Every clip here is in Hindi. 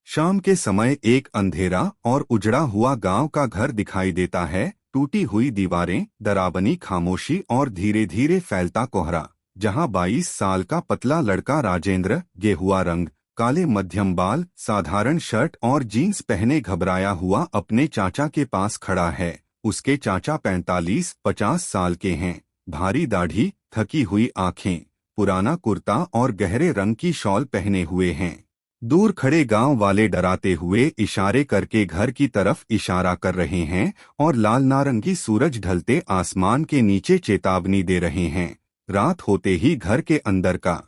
शाम के समय एक अंधेरा और उजड़ा हुआ गांव का घर दिखाई देता है। टूटी हुई दीवारें, डरावनी खामोशी और धीरे धीरे फैलता कोहरा। जहां 22 साल का पतला लड़का राजेंद्र, गेहुआ रंग, काले मध्यम बाल, साधारण शर्ट और जीन्स पहने घबराया हुआ अपने चाचा के पास खड़ा है। उसके चाचा 45-50 साल के हैं। भारी दाढ़ी, थकी हुई आंखें, पुराना कुर्ता और गहरे रंग की शॉल पहने हुए हैं। दूर खड़े गांव वाले डराते हुए इशारे करके घर की तरफ इशारा कर रहे हैं और लाल नारंगी सूरज ढलते आसमान के नीचे चेतावनी दे रहे हैं। रात होते ही घर के अंदर का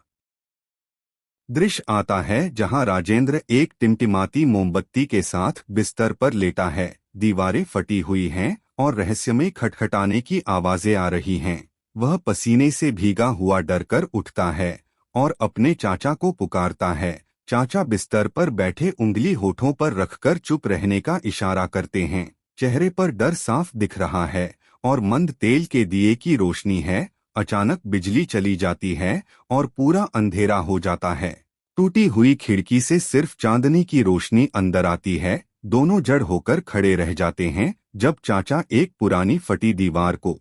दृश्य आता है, जहां राजेंद्र एक टिमटिमाती मोमबत्ती के साथ बिस्तर पर लेटा है। दीवारें फटी हुई हैं और रहस्यमय खटखटाने की आवाजें आ रही हैं। वह पसीने से भीगा हुआ डरकर उठता है और अपने चाचा को पुकारता है। चाचा बिस्तर पर बैठे उंगली होठों पर रखकर चुप रहने का इशारा करते हैं। चेहरे पर डर साफ दिख रहा है और मंद तेल के दिए की रोशनी है। अचानक बिजली चली जाती है और पूरा अंधेरा हो जाता है। टूटी हुई खिड़की से सिर्फ चांदनी की रोशनी अंदर आती है। दोनों जड़ होकर खड़े रह जाते हैं जब चाचा एक पुरानी फटी दीवार को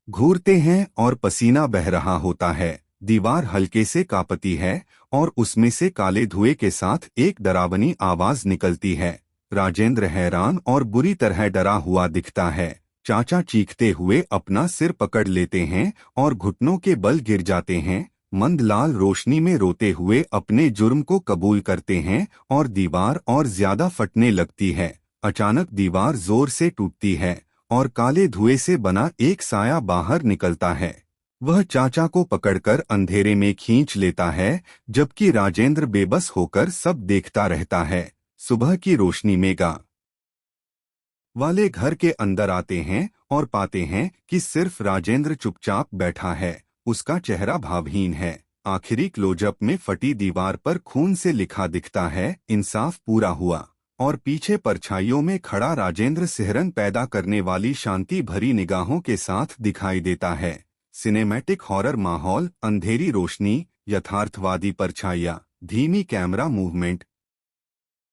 घूरते हैं और पसीना बह रहा होता है। दीवार हल्के से कांपती है और उसमें से काले धुएं के साथ एक डरावनी आवाज निकलती है। राजेंद्र हैरान और बुरी तरह डरा हुआ दिखता है। चाचा चीखते हुए अपना सिर पकड़ लेते हैं और घुटनों के बल गिर जाते हैं। मंद लाल रोशनी में रोते हुए अपने जुर्म को कबूल करते हैं और दीवार और ज्यादा फटने लगती है। अचानक दीवार जोर से टूटती है और काले धुएं से बना एक साया बाहर निकलता है। वह चाचा को पकड़कर अंधेरे में खींच लेता है, जबकि राजेंद्र बेबस होकर सब देखता रहता है। सुबह की रोशनी में गांव वाले घर के अंदर आते हैं और पाते हैं कि सिर्फ राजेंद्र चुपचाप बैठा है। उसका चेहरा भावहीन है। आखिरी क्लोजअप में फटी दीवार पर खून से लिखा दिखता है, इंसाफ पूरा हुआ। और पीछे परछाइयों में खड़ा राजेंद्र सिहरन पैदा करने वाली शांति भरी निगाहों के साथ दिखाई देता है। सिनेमैटिक हॉरर माहौल, अंधेरी रोशनी, यथार्थवादी परछाइयाँ, धीमी कैमरा मूवमेंट